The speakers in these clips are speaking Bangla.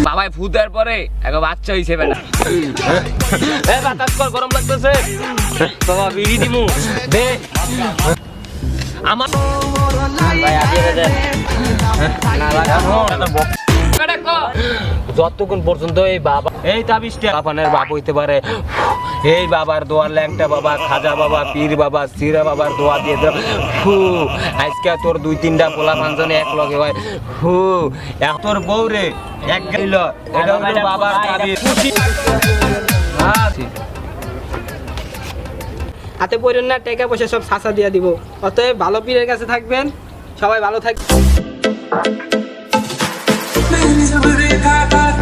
বাবাই ফুটার পরে একটা বাচ্চা হইছে বেটা। বাতাস কর, গরম লাগতেছে। বাবা বিড়ি দিমু দে আমার ভাই আগে দে না লাগানো যতক্ষণ পর্যন্ত এই বাবা এই তাবিজটা বাপানের বাপ হইতে পারে, এই বাবার দোয়ার ল্যাংটা বাবা, খাজা বাবা, পীর বাবা, সিরা বাবার দোয়া দিয়ে দাও। আজকে তোর 2-3টা পোলা ফাংশনে এক লগে হয়। তোর বউ রে এক গেল, এটা হলো বাবার তাবিজ। হাতে পড়েন না, টাকা পয়সা সব ছাঁচা দিয়ে দিব। অতএব ভালো পীরের কাছে থাকবেন, সবাই ভালো থাকবেন।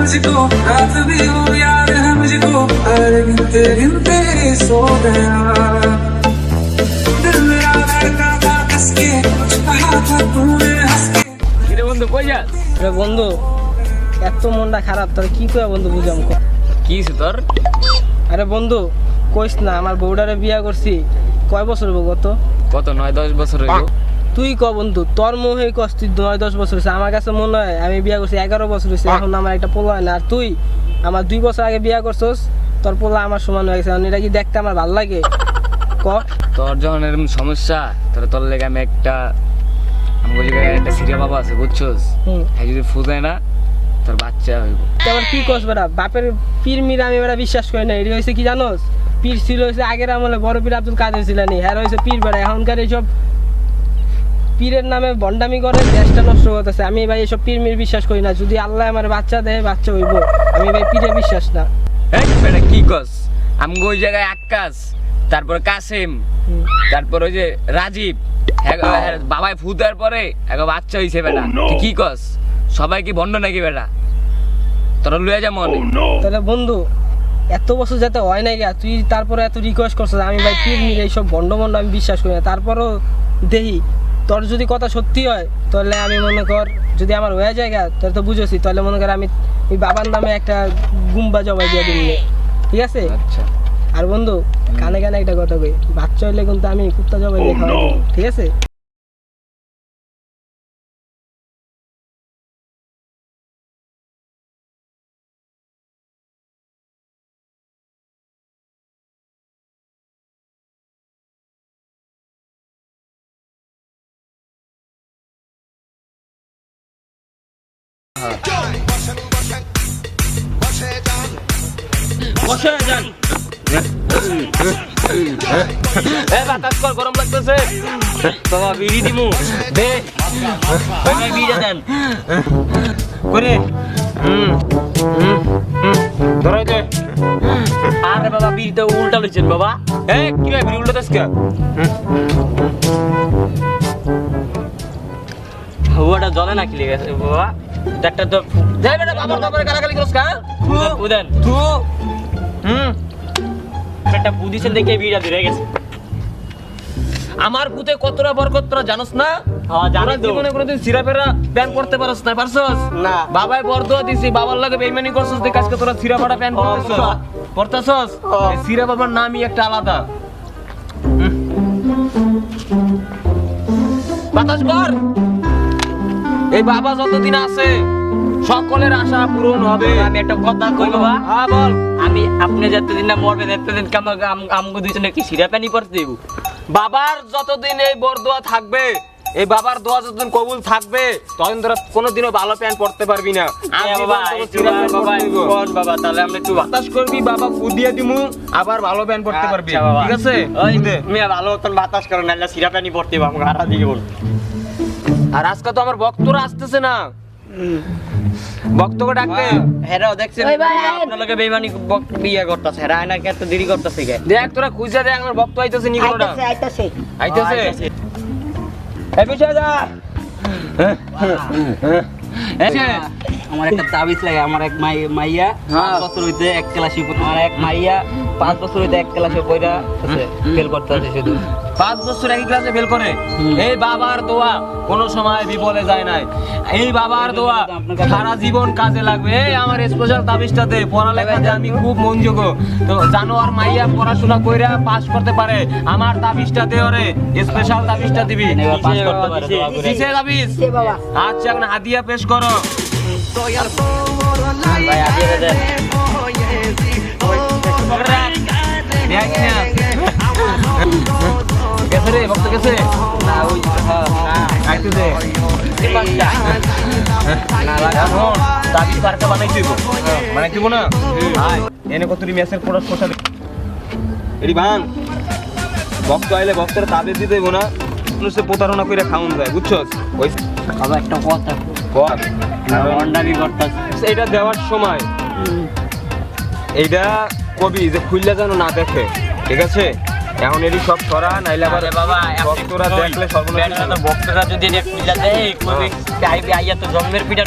मुझको रात भी हो याद है मुझको, अरे गिनते गिनते सो गया दिल मेरा धड़का था कसके, कुछ कहा था तूने हंस के। কিরে বন্ধু কই যাস? রে বন্ধু, এত মনটা খারাপ, তোর কি কয় বন্ধু বুঝাম কো? কি হইছে তোর? আরে বন্ধু কইস না, আমার বউডারে বিয়া করছি। কয় বছর হইব কত? কত 9-10 বছর হইল। তুই ক বন্ধু, তোর মোহে কষ্ট 9-10 বছর হয়েছে। আমার কাছে মনে হয় আমি বিয়া করছি 11 বছর হয়েছে, এখন আমার একটা পোলা হয় না। আর তুই আমার 2 বছর আগে বিয়া করছস, তোর পোলা আমার সমান হয়ে গেছে। এটা কি দেখতে আমার ভালো লাগে ক? তোর যখন এরকম সমস্যা, তোর লেগে আমি একটা সিরিয়া বাবা আছে বুঝছস, যদি ফুজায় না তোর বাচ্চা হইব। আবার কি কস বেটা, বাপের পীর মির আমি বেটা বিশ্বাস করি না। এটা হয়েছে কি জানোস, পীর ছিল হয়েছে আগের আমলে বড় পীর আব্দুল কাদের জিলানী, হ্যাঁ হয়েছে পীর বেটা। এখনকার এইসব পীরের নামে ভণ্ডামি করে দেশটা নষ্ট করতেছে। আমি ভাই এসব পীর মির বিশ্বাস করি না। যদি আল্লাহ আমার বাচ্চা দেয়, বাচ্চা হইব। আমি ভাই পীরে বিশ্বাস না। বেটা কি কস? আমগো ওই জায়গায় আক্কাস, তারপর কাসেম, তারপর ওই যে রাজীব, বাবাই ফুটার পরে একটা বাচ্চা হইছে বেটা। তুই কি কস? সবাই কি ভণ্ড নাকি বেটা? তোরা লইয়া যা মনে। তাহলে বন্ধু এত বছর যাতে হয় নাই গা, তুই তারপরে এত রিকোয়েস্ট করছিস। আমি ভাই পীর মির এইসব ভণ্ড আমি বিশ্বাস করি না। তারপরও দেখি তোর যদি কথা সত্যি হয়, তাহলে আমি মনে কর যদি আমার হয়ে যায় গা, তাহলে তো বুঝেছি, তাহলে মনে কর আমি ওই বাবার নামে একটা গুম্বা জবাই দিয়ে দিন, ঠিক আছে? আচ্ছা। আর বন্ধু কানে কানে একটা কথা কই, বাচ্চা হইলে কিন্তু আমি কুত্তা জবাই দিয়ে খাওয়াই দেব, ঠিক আছে? বসে যান। বাতাস কর, গরম লাগতেছে। বাবা বিড়ি দিমু দে বিড়ি দেন করে ধরাই দে। আরে বাবা বিড়িটা উল্টা লইছেন বাবা। কি রে বিড়ি উল্টাতেছ কে? হাওয়াটা জ্বলে না কি লেগেছে বাবা? একটা তো যাই বেটা, বাবার তারপরে গালাগালি করছ কা? উদেন তু একটা বুদিছেন দেখে বিড়া ধরে গেছে। আমার পুতে কতটা বরকত তোরা জানোস না? হ্যাঁ জানি তো। জীবনে কোনোদিন সিরাপেরা প্যান্ট পরতে পারছ না? পারছস না? বাবাই বরদোয়া দিছি, বাবার লাগে বেইমানি করছস দেখে আজকে তোরা সিরাপাড়া প্যান্ট পরতেছস। এই সিরা বাবার নামই একটা আলাদা। বাতাস কর। এই বাবা যতদিন আছে সকলের আশা পূরণ হবে। আমি একটা কথা কই বাবা। হ্যাঁ বল। আমি আপনি যতদিন না মরবেন ততদিন আমগো দুইজনে কি সিরা পানি পড়তে দেব? বাবার যতদিন এই বরদোয়া থাকবে, এই বাবার দোয়া যতদিন কবুল থাকবে, ততদিন তোরা কোনোদিনও ভালো প্যান্ট পরতে পারবি না। বাবা তাহলে আমরা একটু বাতাস করবি, বাবা ফু দিয়ে দিমু, আবার ভালো প্যান্ট পরতে পারবি, ঠিক আছে? মিয়া ভালো মতন বাতাস করো, নাহলে সিরা পানি পরতে হবে আমাকে হারা দিয়ে বল। আর আজকে তো আমার ভক্তরা আসতেছে না, ভক্তকে ডাকবে। হেরাও দেখছেন আপনার লগে বেঈমানি বিয়ে করতেছে, হেরা না কি এত দেরি করতেছে কে? দেখ তোরা খুঁজে দেখ, আমার ভক্ত আইতেছে নি কোনটা? আইতেছে এই বিষয় যা। আমার একটা তাবিজ লাগে, আমার এক মাইয়া 5 বছর হইতে 1 ক্লাসে, আমার এক মাইয়া 5 বছর হইতে 1 ক্লাসে পড়া আছে, ফেল করতে আছে শুধু। 5 বছর একই ক্লাসে ফেল করে? এই বাবার দোয়া কোন সময় বিফলে যায় নাই। এই বাবার দোয়া সারা জীবন কাজে লাগবে। এই আমার স্পেশাল তাবিজটাতে পড়ালেখাতে আমি খুব মনোযোগ, তো জানোয়ার মাইয়া পড়াশোনা কইরা পাস করতে পারে, আমার তাবিজটাতে ওরে স্পেশাল তাবিজটা দিবি। পাস করতে পারে দোয়া করে। কিসে তাবিজ? আচ্ছা এখন হাদিয়া পেশ করো। ভাই আদিয়া দে গেছে রে বক্ত গেছে না ওই আইতে দে না লাগা দাবি পার্কা বানাই দিব না ভাই এনে কতরি মেসের পুরো কোঠা এডি ভাঙ বক্ত আইলে বক্তের দাবি দিতে দেব না মানুষে প্রতারণা করে খাওন যায় বুঝছস ওই বাবা একটা কথা কর মন্ডাবি করতাছে এটা দেওয়ার সময় এইটা কবি যে খুললে যেন না দেখে ঠিক আছে এখন এটি সব সরা নাইলে আবার বাবা ভক্তরা দেখলে সর্বনাশ ভক্তরা যদি এটা খুইলা দেয় কবি চাইবে আইয়া তো জন্মের পিঠা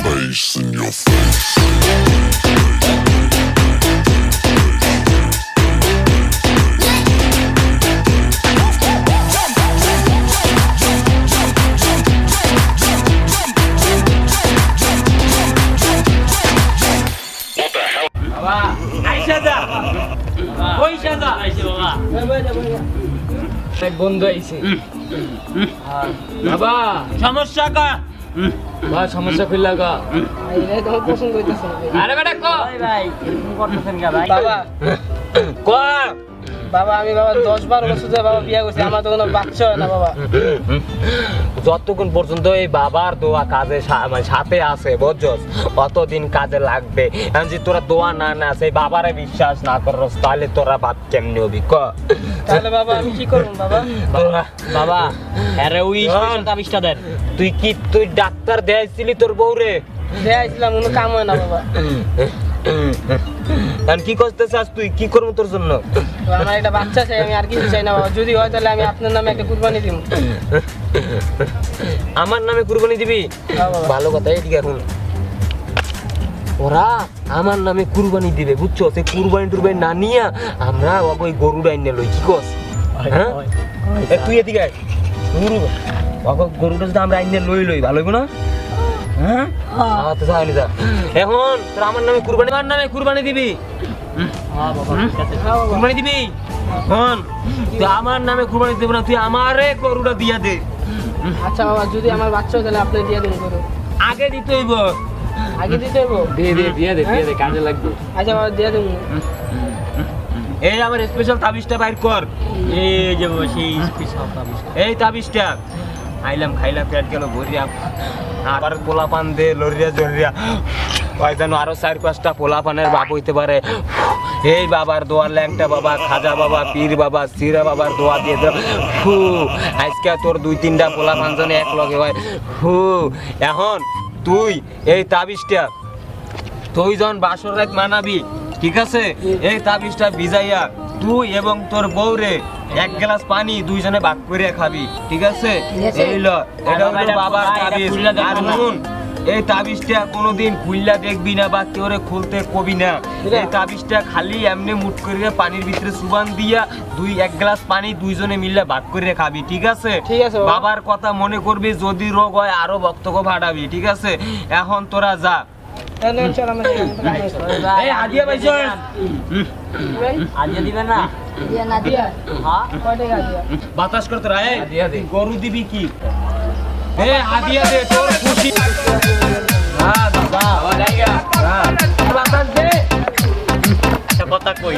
বাবা আইসা যা কইসা যা আইসা বাবা বন্ধু আইছে বাবা সমস্যা কা বা সমস্যা ফিল্লা গা এই তো পছন্দ হইতাছে আরে বেটা কো ভাই করতেছেন গা ভাই বাবা কো বাবা আমি বাবা 10-12 বছর ধরে বাবা বিয়া করছি আমার তো কোনো বাচ্চা হয় না বাবা যতক্ষণ পর্যন্ত এই বাবার দোয়া কাজে মানে সাথে আছে বুঝছস অতদিন কাজে লাগবে এখন যে তোরা দোয়া না না সেই বাবারে বিশ্বাস না করস তাহলে তোরা বাপ কেমনে হবি ক তাহলে বাবা আমি কি করব বাবা তোরা বাবা আরে ওই স্পেশাল তাবিজটা দেন তুই ডাক্তার দেখাইছিলি তোর বউরে দেখাইছিলাম কোনো কাম হয় না বাবা এখন কি করতে চাস তুই কি করবো তোর জন্য তো আমার একটা বাচ্চা চাই আমি আর কিছু চাই না বাবা যদি হয় তাহলে আমি আপনার নামে একটা কুরবানি দিব আমার নামে কুরবানি দিবি হ্যাঁ বাবা। ভালো কথা এদিকে এখন ওরা আমার নামে কুরবানি দিবে বুঝছো সেই কুরবানি টুরবানি না নিয়ে আমরা ওই গরুটা এনে লই কি কস হ্যাঁ এ তুই এদিকে আয় গরুটা যদি আমরা এনে লই ভালো হইব না হ্যাঁ তো যাইনি যা এখন তোর আমার নামে কুরবানি দিবি হ্যাঁ বাবা ঠিক আছে কুরবানি দিবি হন তুই আমার নামে কুরবানি দিবি না তুই আমারে গরুটা দিয়া দে আচ্ছা বাবা যদি আমার বাচ্চা হয় তাহলে আপনি দিয়ে দিন করো আগে দিতে হইব আগে দিতে হইব দিয়ে দে কাজে লাগবে আচ্ছা বাবা দিয়ে দিন এই আমার স্পেশাল তাবিজটা বাইর কর এই যে সেই স্পেশাল তাবিজটা এই তাবিজটা আইলাম খাইলাম পেট গেল ভরিয়া আবার পোলা পান দে লরিয়া জরিয়া ওই যেন আরো 4-5টা পোলা পানের বাপ হইতে পারে এই বাবার দোয়ার ল্যাংটা বাবা খাজা বাবা পীর বাবা সিরা বাবার দোয়া দিয়ে দাও ফু আজকে তোর 2-3টা পোলা পান জনে এক লগে হয় ফু এখন তুই এই তাবিজটা তুই যখন বাসর রাত মানাবি ঠিক আছে এই তাবিজটা ভিজাইয়া তুই এবং তোর বউরে 1 গ্লাস পানি দুইজনে ভাগ করে খাবি ঠিক আছে এই ল এটা হলো বাবার তাবিজ আর শুন এই তাবিজটা কোনোদিন খুললা দেখবি না বা কেউরে খুলতে কবি না এই তাবিজটা খালি এমনি মুট করে পানির ভিতরে সুবান দিয়া 1 গ্লাস পানি দুইজনে মিলে ভাগ করে খাবি ঠিক আছে ঠিক আছে বাবা। বাবার কথা মনে করবি যদি রোগ হয় আরো ভক্তকে ভাড়াবি ঠিক আছে এখন তোরা যা এই হাদিয়া পাইছস আজকে দিবেন না হ্যাঁ বাতাস করতে রায় গরু দিবি কি এ হাদিয়া দে তোর খুশি হ্যাঁ দাদা বাতাস দে একটা কথা কই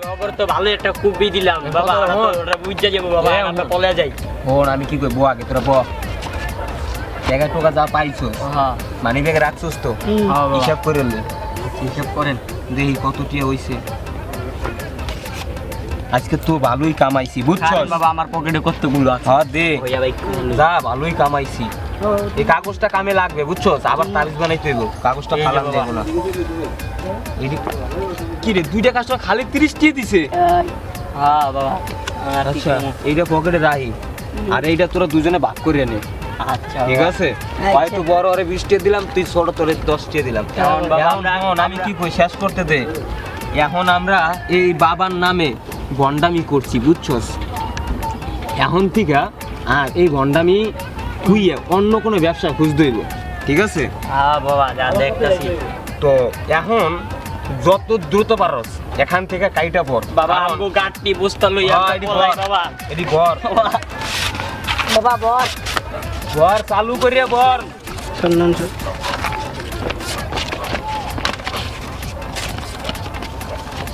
খবর তো ভালো একটা কুপি দিলাম বাবা ওটা বুঝা যাবো বাবা আমরা পলে যাই ওর আমি কি কইবো আগে তোরা বল জায়গা টোকা যা পাইছো হ্যাঁ মানি ব্যাগ রাখছস তো হিসাব করে লে হিসাব করেন দেখি কত টিয়া হইছে আজকে তো ভালোই কামাইছি বুঝছস বাবা আমার পকেটে কতগুলো আছে হ্যাঁ দে হইয়া ভাই যা ভালোই কামাইছি এই কাগজটা কামে লাগবে বুঝছস আবার তাবিজ বানাইতে হইব কাগজটা ফালান দেব না কি রে 2টা কাগজ খালি 30 টি দিছে হ্যাঁ বাবা আচ্ছা এইটা পকেটে রাখি আর এইটা তোরা দুজনে ভাগ করে নে আচ্ছা ঠিক আছে হয়তো বড় আরে 20 টি দিলাম তুই ছোট তোরে 10 টি দিলাম এখন বাবা এখন আমি কি কই শেষ করতে দে এখন আমরা এই বাবার নামে গন্ডামি করছি বুঝছস এখন থেকে আর এই গন্ডামি খুইয়ে অন্য কোনো ব্যবসা খুঁজতে হইব ঠিক আছে হ্যাঁ বাবা যা দেখতাছি তো এখন যত দ্রুত পারস এখান থেকে কাইটা পর বাবা আমগো গাটটি বস্তা লইয়া হ্যাঁ, এটি পলাই বর। বাবা এটি বর বাবা বল বর চালু করিয়া বর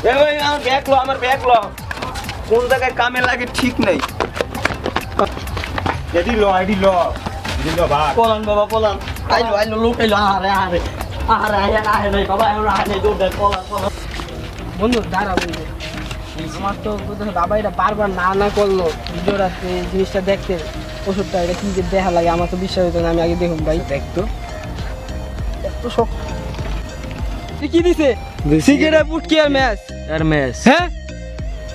এ ভাই আমার ব্যাগ লো কোন জায়গায় কামে লাগে ঠিক নাই এডি লো ভাই পলান বাবা পলান আইলো লোক আইলো আরে নাই বাবা আরে দৌড় দে পলান বন্ধু দাঁড়া বন্ধু আমার তো বাবা এটা বারবার না করলো ভিডিওটা এই জিনিসটা দেখতে ওষুধটা এটা কি যে দেখা লাগে আমার তো বিশ্বাস হতো না আমি আগে দেখুন ভাই দেখতো এত শখ কি দিছে সিগারেট পুটকি আর ম্যাচ হ্যাঁ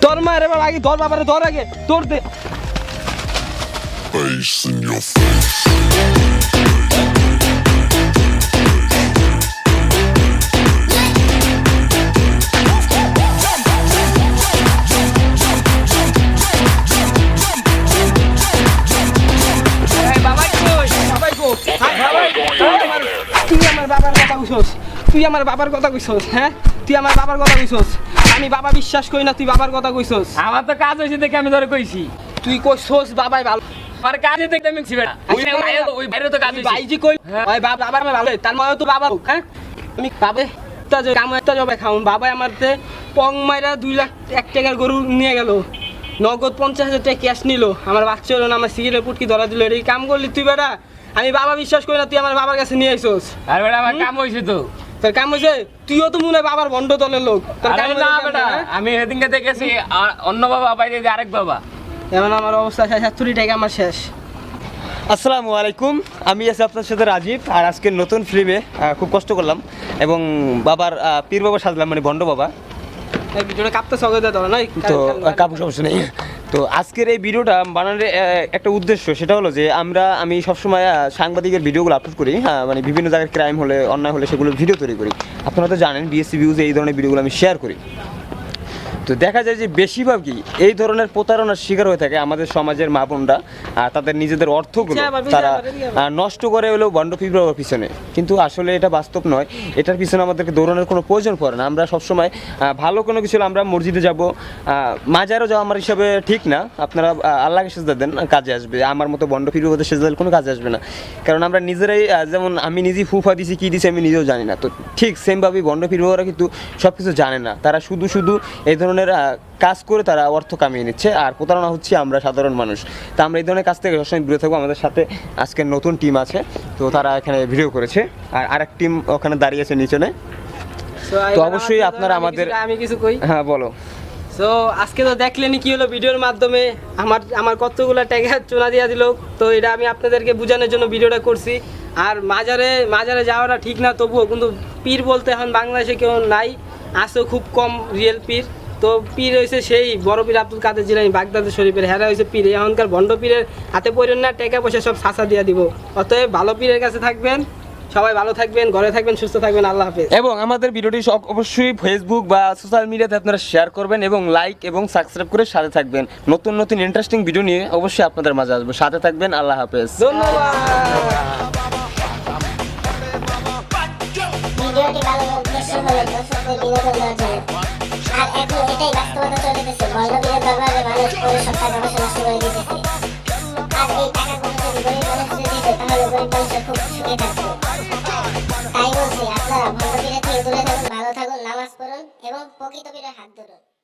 তোর মা রে বাবা আগে ধর বাবারে ধর আগে তোর দে Face in your face. তুই আমার বাবার কথা কইছস হ্যাঁ তুই আমার বাবার কথা কইছস আমি বাবা বিশ্বাস করি না তুই বাবার কথা কইছস আমার তো কাজ হয়েছে দেখে আমি ধরে কইছি তুই কইছস বাবাই ভালো আমার কাজে দেখতে আমি ছিবে ওই বাইরে তো কাজ হয়েছে ভাইজি কই ওই বাবার ভালো তার মানে তো বাবা হ্যাঁ আমি বাবে তা যে কাম একটা জবে খাউন বাবা আমারতে পং মাইরা 2 লাখ 1 টাকার গরু নিয়ে গেল নগদ 50,000 টাকা ক্যাশ নিল আমার বাচ্চা হলো না আমার সিগারেট পুটকি ধরা দিল এই কাম করলি তুই বেটা আমি বাবা বিশ্বাস করি না তুই আমার বাবার কাছে নিয়ে আইছস আর বেটা আমার কাম হয়েছে তো তোর কাম হয়েছে তুইও তো মনে হয় বাবার বন্ধ দলের লোক তোর কাম আরে না বেটা আমি এদিনকে দেখেছি অন্য বাবা বাইরে যে আরেক বাবা এখন আমার অবস্থা 70 টাকা আমার শেষ আসসালামু আলাইকুম আমি আছি আপনার সাথে রাজীব আর আজকের নতুন ফিল্মে খুব কষ্ট করলাম এবং বাবার পীর বাবা সাজলাম মানে ভণ্ড বাবা এই ভিডিওটা কাটতে সঙ্গে দে ধর না তো কাপড় সমস্যা নেই তো আজকের এই ভিডিওটা বানানোর একটা উদ্দেশ্য সেটা হলো যে আমি সবসময় সাংবাদিকের ভিডিওগুলো আপলোড করি হ্যাঁ মানে বিভিন্ন জায়গায় ক্রাইম হলে অন্যায় হলে সেগুলোর ভিডিও তৈরি করি আপনারা তো জানেন বিএসসি ভিউজ এই ধরনের ভিডিওগুলো আমি শেয়ার করি তো দেখা যায় যে বেশিরভাগই এই ধরনের প্রতারণার শিকার হয়ে থাকে আমাদের সমাজের মা বোনরা তাদের নিজেদের অর্থগুলো তারা নষ্ট করে হলেও ভণ্ড পীর বাবার পিছনে কিন্তু আসলে এটা বাস্তব নয় এটার পিছনে আমাদেরকে দৌড়ানোর কোনো প্রয়োজন পড়ে না আমরা সবসময় ভালো কোনো কিছু হলে আমরা মসজিদে যাব মাজারও যাওয়া আমার হিসাবে ঠিক না আপনারা আল্লাহকে সেজদা দেন কাজে আসবে আমার মতো ভণ্ড পীর বাবাদের সেজদা দিলে কোনো কাজে আসবে না কারণ আমরা নিজেরাই যেমন আমি নিজেই ফুফা দিছি কী দিছি আমি নিজেও জানি না তো ঠিক সেমভাবেই ভণ্ড পীর বাবারা কিন্তু সব কিছু জানে না তারা শুধু এই ধরনের কাজ করে তারা অর্থ কামিয়ে নিচ্ছে আর প্রতারণা হচ্ছে আমরা সাধারণ মানুষ তা আমরা এই ধরনের কাজ থেকে সবসময় বিরত থাকবো আমাদের সাথে আজকের নতুন টিম আছে তো তারা এখানে ভিডিও করেছে আর আরেক টিম ওখানে দাঁড়িয়ে আছে নিচনে তো অবশ্যই আপনারা আমাদের আমি কিছু কই হ্যাঁ বলো সো আজকে তো দেখলেনি কি হলো ভিডিওর মাধ্যমে আমার কতগুলো টাকা চুনা দিয়া দিল তো এটা আমি আপনাদেরকে বোঝানোর জন্য ভিডিওটা করছি আর মাজারে যাওয়াটা ঠিক না তবুও কিন্তু পীর বলতে এখন বাংলাদেশে কেউ নাই আছে খুব কম রিয়েল পীর তো পীর হয়েছে সেই বড় পীর আব্দুল কাদের জিলানী বাগদাদের শরীফের হেরা হয়েছে পীর এখনকার ভণ্ড পীরের হাতে পড়েন না টাকা পয়সা সব ছাঁচা দিয়া দিব অতএব ভালো পীরের কাছে থাকবেন সবাই ভালো থাকবেন ঘরে থাকবেন সুস্থ থাকবেন আল্লাহ হাফেজ এবং আমাদের ভিডিওটি অবশ্যই ফেসবুক বা সোশ্যাল মিডিয়াতে আপনারা শেয়ার করবেন এবং লাইক এবং সাবস্ক্রাইব করে সাথে থাকবেন নতুন ইন্টারেস্টিং ভিডিও নিয়ে অবশ্যই আপনাদের মাঝে আসবো সাথে থাকবেন আল্লাহ হাফেজ ধন্যবাদ ভিডিওটি ভালো উদ্দেশ্য হলো দর্শকদের বিনোদন দেওয়ার জন্য আর এখন এটাই বাস্তবতা চলে গেছে ভণ্ডপীরের দরবারে মানুষ পুরো সপ্তাহ গবেষণা নষ্ট করে দিতেছে আর এই টাকাগুলো যদি গরিব মানুষদের দিত তাহলে গরিব মানুষের খুব সুখে থাকতো তাই বলছি আপনারা ভণ্ডপীরের থেকে দূরে থাকুন ভালো থাকুন নামাজ পড়ুন এবং প্রকৃত পীরের হাত ধরুন